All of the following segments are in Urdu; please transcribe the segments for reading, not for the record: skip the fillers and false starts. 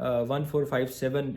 1457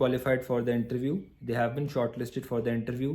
qualified for the interview. They have been shortlisted for the interview.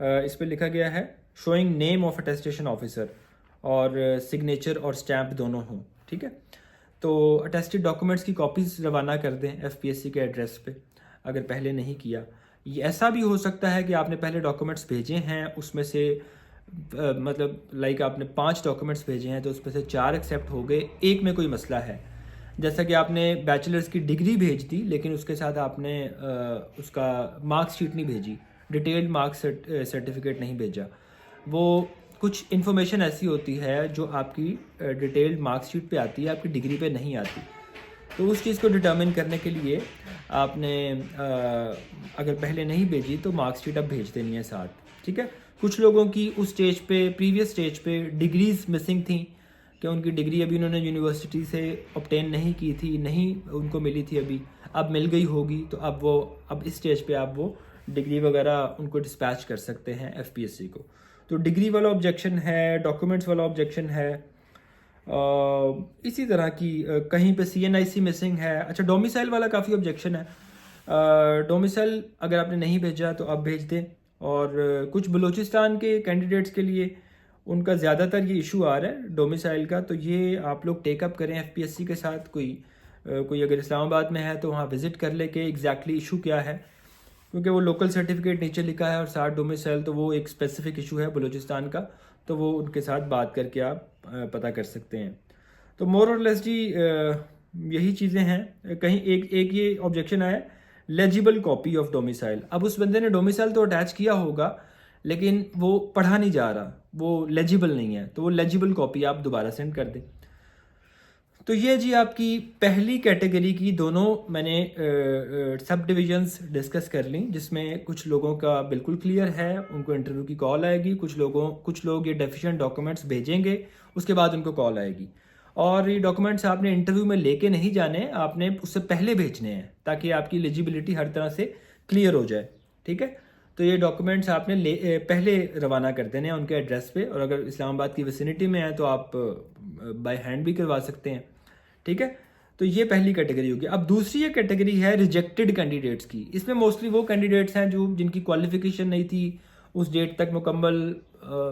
اس پہ لکھا گیا ہے شوئنگ نیم آف اٹیسٹیشن آفیسر اور سگنیچر اور اسٹیمپ دونوں ہوں. ٹھیک ہے, تو اٹیسٹڈ ڈاکومنٹس کی کاپیز روانہ کر دیں ایف پی ایس سی کے ایڈریس پہ اگر پہلے نہیں کیا. یہ ایسا بھی ہو سکتا ہے کہ آپ نے پہلے ڈاکومنٹس بھیجے ہیں, اس میں سے مطلب لائک آپ نے 5 ڈاکومنٹس بھیجے ہیں تو اس میں سے 4 ایکسیپٹ ہو گئے, ایک میں کوئی مسئلہ ہے. جیسا کہ آپ نے بیچلرس کی ڈگری بھیج دی لیکن اس کے ساتھ آپ نے اس کا مارکس شیٹ نہیں بھیجی, ڈیٹیلڈ مارکس سرٹیفکیٹ نہیں بھیجا. وہ کچھ انفارمیشن ایسی ہوتی ہے جو آپ کی ڈیٹیلڈ مارکس شیٹ پہ آتی ہے, آپ کی ڈگری پہ نہیں آتی. تو اس چیز کو ڈٹرمن کرنے کے لیے آپ نے اگر پہلے نہیں بھیجی تو مارکس شیٹ اب بھیج دینی ہے ساتھ. ٹھیک ہے, کچھ لوگوں کی اس اسٹیج پہ پریویس اسٹیج پہ ڈگریز مسنگ تھیں کہ ان کی ڈگری ابھی انہوں نے یونیورسٹی سے obtain نہیں کی تھی, نہیں ان کو ملی تھی, اب مل گئی ہوگی, تو اب اس اسٹیج پہ آپ وہ ڈگری وغیرہ ان کو ڈسپیچ کر سکتے ہیں ایف پی ایس سی کو. تو ڈگری والا آبجیکشن ہے, ڈاکومنٹس والا آبجیکشن ہے, اسی طرح کی کہیں پہ سی این آئی سی مسنگ ہے. اچھا, ڈومیسائل والا کافی آبجیکشن ہے. ڈومیسائل اگر آپ نے نہیں بھیجا تو آپ بھیج دیں. اور کچھ بلوچستان کے کینڈیڈیٹس کے لیے ان کا زیادہ تر یہ ایشو آ رہا ہے ڈومیسائل کا, تو یہ آپ لوگ ٹیک اپ کریں ایف پی ایس سی کے ساتھ. کوئی اگر اسلام آباد میں ہے تو وہاں وزٹ کر لے کہ ایگزیکٹلی ایشو کیا ہے, کیونکہ وہ لوکل سرٹیفکیٹ نیچے لکھا ہے اور 60 ڈومیسائل, تو وہ ایک اسپیسیفک ایشو ہے بلوچستان کا, تو وہ ان کے ساتھ بات کر کے آپ پتہ کر سکتے ہیں. تو مور اور لیس جی یہی چیزیں ہیں. کہیں ایک یہ آبجیکشن آیا لیجیبل کاپی آف ڈومیسائل. اب اس بندے نے ڈومیسائل تو اٹیچ کیا ہوگا لیکن وہ پڑھا نہیں جا رہا, وہ لیجیبل نہیں ہے, تو وہ لیجیبل کاپی آپ دوبارہ سینڈ کر دیں. تو یہ جی آپ کی پہلی کیٹیگری کی دونوں میں نے سب ڈویژنس ڈسکس کر لیں, جس میں کچھ لوگوں کا بالکل کلیئر ہے, ان کو انٹرویو کی کال آئے گی. کچھ لوگ یہ ڈیفیشینٹ ڈاکومنٹس بھیجیں گے, اس کے بعد ان کو کال آئے گی. اور یہ ڈاکومنٹس آپ نے انٹرویو میں لے کے نہیں جانے, آپ نے اس سے پہلے بھیجنے ہیں تاکہ آپ کی ایلیجیبلٹی ہر طرح سے کلیئر ہو جائے. ٹھیک ہے, تو یہ ڈاکومنٹس آپ نے پہلے روانہ کر دینے ہیں ان کے ایڈریس پہ, اور اگر اسلام آباد کی ویسینٹی میں ہیں تو آپ بائی ہینڈ بھی کروا سکتے ہیں. ٹھیک ہے, تو یہ پہلی کیٹیگری ہوگی. اب دوسری یہ کیٹیگری ہے ریجیکٹڈ کینڈیڈیٹس کی. اس میں موسٹلی وہ کینڈیڈیٹس ہیں جن کی کوالیفیکیشن نہیں تھی اس ڈیٹ تک مکمل.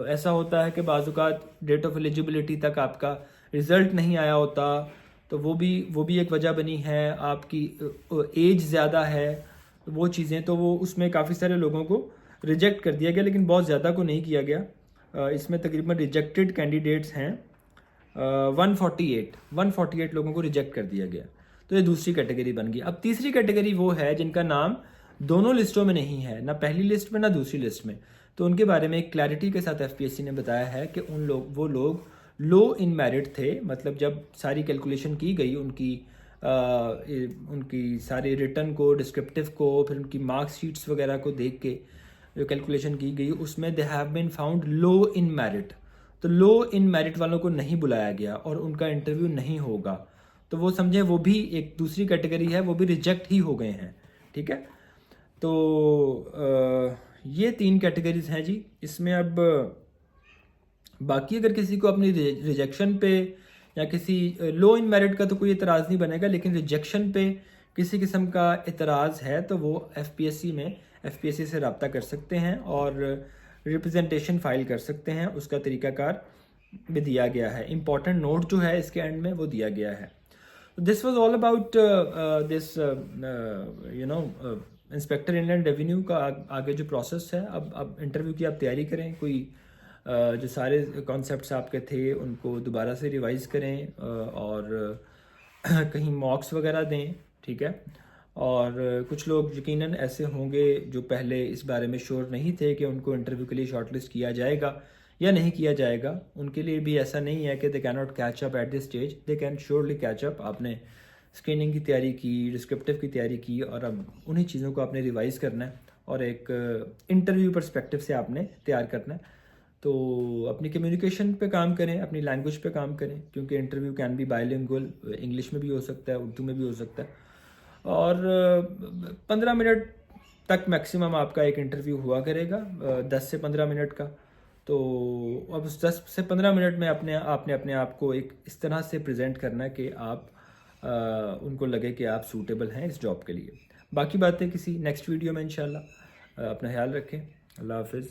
ایسا ہوتا ہے کہ بعض اوقات ڈیٹ آف ایلیجیبلٹی تک آپ کا رزلٹ نہیں آیا ہوتا, تو وہ بھی ایک وجہ بنی ہے. آپ کی ایج زیادہ ہے, وہ چیزیں, تو وہ اس میں کافی سارے لوگوں کو ریجیکٹ کر دیا گیا, لیکن بہت زیادہ کو نہیں کیا گیا. اس میں تقریباً ریجیکٹڈ کینڈیڈیٹس ہیں 148 لوگوں کو ریجیکٹ کر دیا گیا. تو یہ دوسری کیٹیگری بن گئی. اب تیسری کیٹیگری وہ ہے جن کا نام دونوں لسٹوں میں نہیں ہے, نہ پہلی لسٹ میں نہ دوسری لسٹ میں. تو ان کے بارے میں ایک کلیئرٹی کے ساتھ ایف پی ایس سی نے بتایا ہے کہ وہ لوگ لو ان میرٹ تھے. مطلب جب ساری کیلکولیشن کی گئی ان کی ساری ریٹن کو, ڈسکرپٹیو کو, پھر ان کی مارکس شیٹس وغیرہ کو دیکھ کے جو کیلکولیشن کی گئی اس میں they have been found low in merit. تو لو ان میرٹ والوں کو نہیں بلایا گیا اور ان کا انٹرویو نہیں ہوگا. تو وہ سمجھیں وہ بھی ایک دوسری کیٹیگری ہے, وہ بھی ریجیکٹ ہی ہو گئے ہیں. ٹھیک ہے, تو یہ 3 کیٹیگریز ہیں جی. اس میں اب باقی اگر کسی کو اپنی ریجیکشن پہ یا کسی لو ان میرٹ کا تو کوئی اعتراض نہیں بنے گا, لیکن ریجیکشن پہ کسی قسم کا اعتراض ہے تو وہ ایف پی ایس سی سے رابطہ کر سکتے ہیں اور ریپرزنٹیشن فائل کر سکتے ہیں. اس کا طریقہ کار بھی دیا گیا ہے, امپورٹنٹ نوٹ جو ہے اس کے اینڈ میں وہ دیا گیا ہے. This was all about this inspector inland revenue کا آگے جو پروسیس ہے. اب انٹرویو کی آپ تیاری کریں, کوئی جو سارے کانسیپٹس آپ کے تھے ان کو دوبارہ سے ریوائز کریں اور کہیں مارکس وغیرہ دیں. ٹھیک ہے, اور کچھ لوگ یقیناً ایسے ہوں گے جو پہلے اس بارے میں شیور نہیں تھے کہ ان کو انٹرویو کے لیے شارٹ لسٹ کیا جائے گا یا نہیں کیا جائے گا. ان کے لیے بھی ایسا نہیں ہے کہ they can not catch up at this stage, they can surely catch up. آپ نے اسکریننگ کی تیاری کی, ڈسکرپٹیو کی تیاری کی, اور اب انہی چیزوں کو آپ نے ریوائز کرنا ہے اور ایک انٹرویو پرسپیکٹیو سے آپ نے تیار کرنا ہے. تو اپنی کمیونیکیشن پہ کام کریں, اپنی لینگویج پہ کام کریں, کیونکہ انٹرویو کین بی بائی لنگول, انگلش میں بھی ہو سکتا ہے, اردو میں بھی ہو سکتا ہے. اور 15 منٹ تک میکسیمم آپ کا ایک انٹرویو ہوا کرے گا, 10 سے 15 منٹ کا. تو اب اس 10 سے 15 منٹ میں آپ نے اپنے آپ کو ایک اس طرح سے پریزنٹ کرنا ہے کہ آپ ان کو لگے کہ آپ سوٹیبل ہیں اس جاب کے لیے. باقی باتیں کسی نیکسٹ ویڈیو میں انشاءاللہ. اپنا خیال رکھیں. اللہ حافظ.